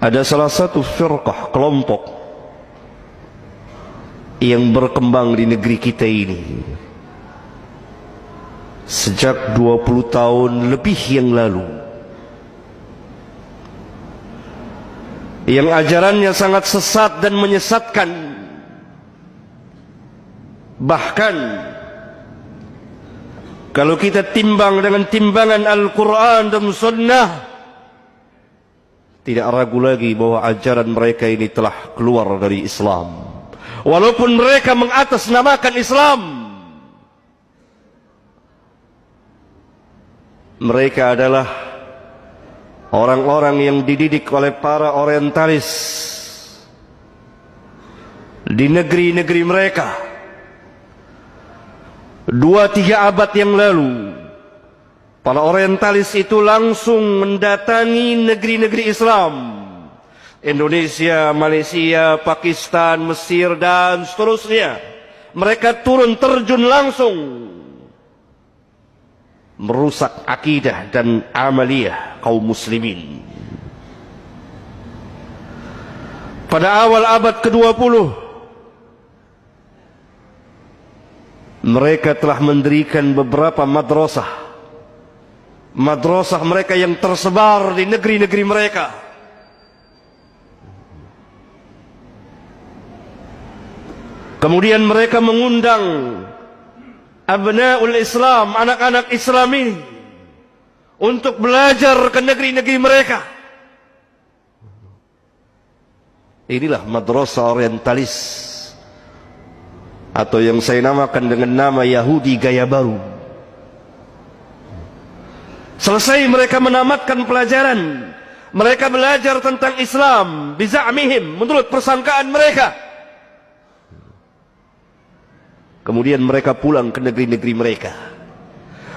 Ada salah satu firqah, kelompok yang berkembang di negeri kita ini sejak 20 tahun lebih yang lalu, yang ajarannya sangat sesat dan menyesatkan. Bahkan kalau kita timbang dengan timbangan Al-Quran dan Sunnah, tidak ragu lagi bahwa ajaran mereka ini telah keluar dari Islam. Walaupun mereka mengatasnamakan Islam, mereka adalah orang-orang yang dididik oleh para orientalis di negeri-negeri mereka 2-3 abad yang lalu. Para orientalis itu langsung mendatangi negeri-negeri Islam, Indonesia, Malaysia, Pakistan, Mesir dan seterusnya. Mereka turun terjun langsung merusak akidah dan amaliyah kaum muslimin. Pada awal abad ke-20, mereka telah mendirikan beberapa madrasah mereka yang tersebar di negeri-negeri mereka. Kemudian mereka mengundang abnaul Islam, anak-anak Islam ini, untuk belajar ke negeri-negeri mereka. Inilah madrasah orientalis, atau yang saya namakan dengan nama Yahudi gaya baru. Selesai mereka menamatkan pelajaran, mereka belajar tentang Islam biza'mihim, menurut persangkaan mereka. Kemudian mereka pulang ke negeri-negeri mereka,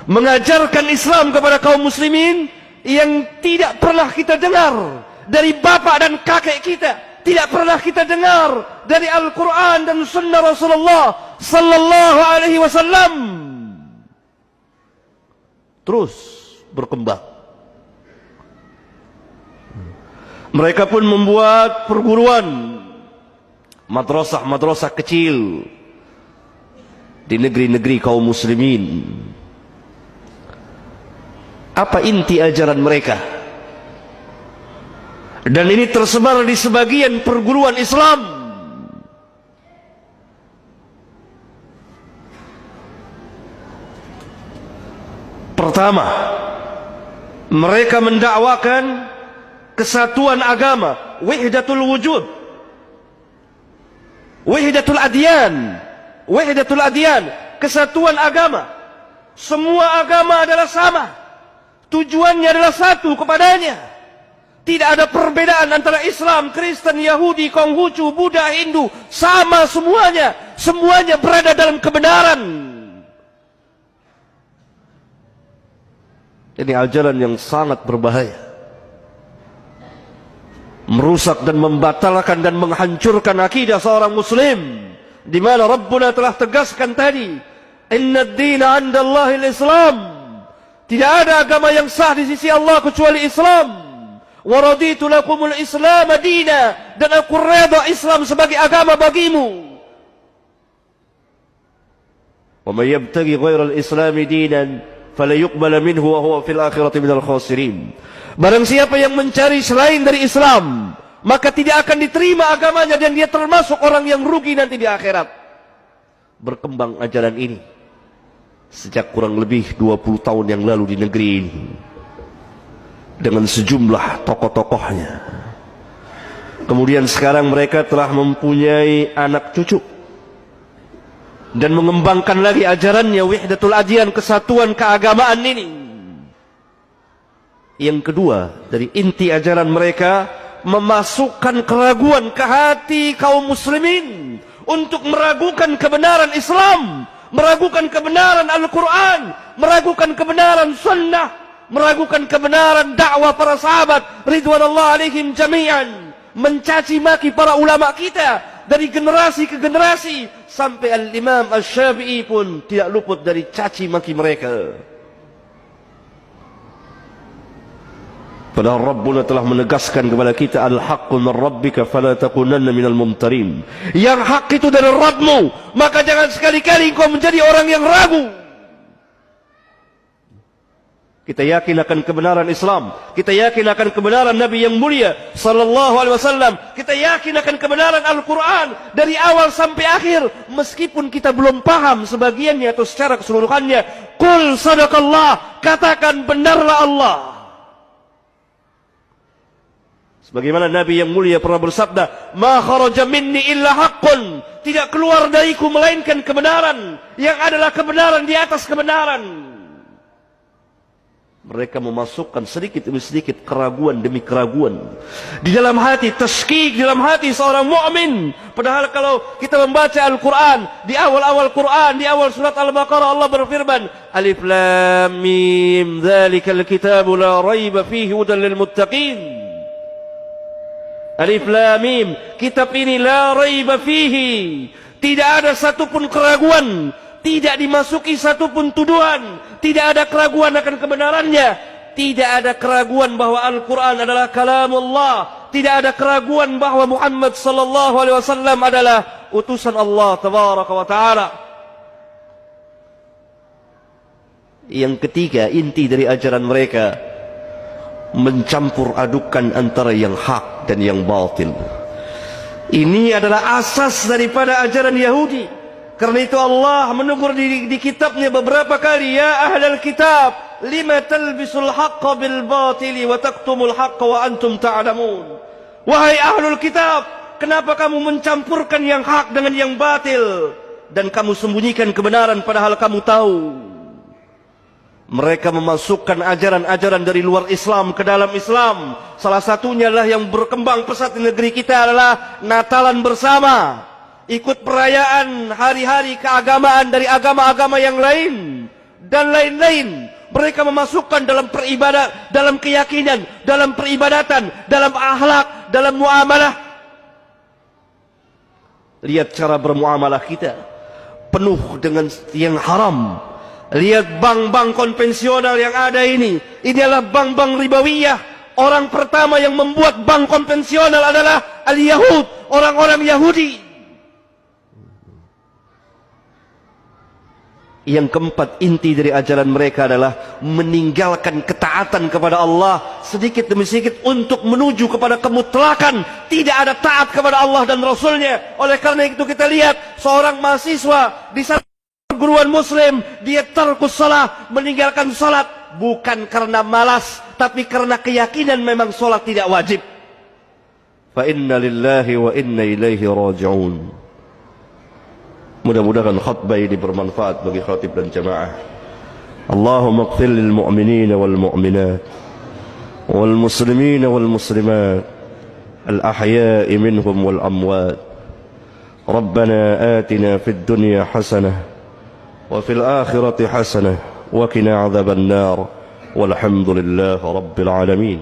mengajarkan Islam kepada kaum muslimin yang tidak pernah kita dengar dari bapak dan kakek kita, tidak pernah kita dengar dari Al-Quran dan Sunnah Rasulullah Sallallahu Alaihi Wasallam. Terus berkembang. Mereka pun membuat perguruan, madrasah-madrasah kecil di negeri-negeri kaum muslimin. Apa inti ajaran mereka? Dan ini tersebar di sebagian perguruan Islam. Pertama, mereka mendakwakan kesatuan agama, wahdatul wujud, wahdatul adyan, kesatuan agama. Semua agama adalah sama, tujuannya adalah satu kepadanya. Tidak ada perbedaan antara Islam, Kristen, Yahudi, Konghucu, Buddha, Hindu. Sama semuanya, semuanya berada dalam kebenaran. Ini ajaran yang sangat berbahaya, merusak dan membatalkan dan menghancurkan akidah seorang muslim, di mana Rabbuna telah tegaskan tadi, inna ad-dina 'inda Allahil Islam. Tidak ada agama yang sah di sisi Allah kecuali Islam. Wa raditu lakumul Islam dina, dan aku redha Islam sebagai agama bagimu. Wa may yabtaghi ghairal Islam dinan fala yuqbala minhu wa huwa fil akhirati minal khasirin. Barang siapa yang mencari selain dari Islam, maka tidak akan diterima agamanya dan dia termasuk orang yang rugi nanti di akhirat. Berkembang ajaran ini sejak kurang lebih 20 tahun yang lalu di negeri ini, dengan sejumlah tokoh-tokohnya. Kemudian sekarang mereka telah mempunyai anak cucu dan mengembangkan lagi ajarannya, wahdatul adyan, kesatuan keagamaan ini. Yang kedua, dari inti ajaran mereka, memasukkan keraguan ke hati kaum muslimin untuk meragukan kebenaran Islam, meragukan kebenaran Al-Quran, meragukan kebenaran Sunnah, meragukan kebenaran dakwah para sahabat ridwanullah alaihim jami'an, mencaci maki para ulama kita dari generasi ke generasi, sampai Al-Imam Asy-Syafi'i pun tidak luput dari caci maki mereka. Padahal Rabbuna telah menegaskan kepada kita, al-haqqu min rabbika fala takunanna minal mumtarin. Yang hak itu dari Rabbmu, maka jangan sekali-kali engkau menjadi orang yang ragu. Kita yakin akan kebenaran Islam, kita yakin akan kebenaran Nabi yang mulia sallallahu alaihi wasallam, kita yakin akan kebenaran Al-Qur'an dari awal sampai akhir, meskipun kita belum paham sebagiannya atau secara keseluruhannya. Qul sadaqallah, katakan benarlah Allah. Sebagaimana Nabi yang mulia pernah bersabda, "Ma kharaja minni illa haqqun." Tidak keluar dariku melainkan kebenaran, yang adalah kebenaran di atas kebenaran. Mereka memasukkan sedikit demi sedikit keraguan demi keraguan di dalam hati, tashkik di dalam hati seorang mukmin. Padahal kalau kita membaca Al-Quran, di awal-awal Quran, di awal surat Al-Baqarah, Allah berfirman, Alif Lam Mim, dzalikal kitabu la raiba fihi hudan lil muttaqin. Alif Lam Mim, kitab ini la raiba fihi, tidak ada satupun keraguan, tidak dimasuki satupun tuduhan, tidak ada keraguan akan kebenarannya, tidak ada keraguan bahwa Al-Quran adalah kalamullah, tidak ada keraguan bahwa Muhammad sallallahu alaihi wasallam adalah utusan Allah tabaraka wa taala. Yang ketiga, inti dari ajaran mereka mencampur adukan antara yang hak dan yang batil. Ini adalah asas daripada ajaran Yahudi. Karena itu Allah menegur di kitabnya beberapa kali, ya ahlal kitab, lima talbisul haqqa bil batili wa taktumul haqqa wa antum ta'lamun. Wahai ahlul kitab, kenapa kamu mencampurkan yang hak dengan yang batil dan kamu sembunyikan kebenaran padahal kamu tahu? Mereka memasukkan ajaran-ajaran dari luar Islam ke dalam Islam. Salah satunya lah yang berkembang pesat di negeri kita adalah Natalan bersama, ikut perayaan hari-hari keagamaan dari agama-agama yang lain dan lain-lain. Mereka memasukkan dalam peribadat, dalam keyakinan, dalam peribadatan, dalam akhlak, dalam muamalah. Lihat cara bermuamalah kita, penuh dengan yang haram. Lihat bank-bank konvensional yang ada ini adalah bank-bank ribawiyah. Orang pertama yang membuat bank konvensional adalah al-Yahud, orang-orang Yahudi. Yang keempat, inti dari ajaran mereka adalah meninggalkan ketaatan kepada Allah sedikit demi sedikit untuk menuju kepada kemutlakan. Tidak ada taat kepada Allah dan Rasulnya. Oleh karena itu kita lihat seorang mahasiswa di satu perguruan muslim, dia tarkus salat, meninggalkan salat bukan karena malas, tapi karena keyakinan memang salat tidak wajib. Fa inna lillahi wa inna ilaihi raji'un. Mudah-mudahan khutbah ini bermanfaat bagi khatib dan jamaah. Allahumma ighfir lil mu'minin wal mu'minat wal muslimin wal muslimat al ahya'i minhum wal amwat. Rabbana atina fid dunya hasanah wa fil akhirati hasanah wa qina adzaban nar. Walhamdulillahi rabbil alamin.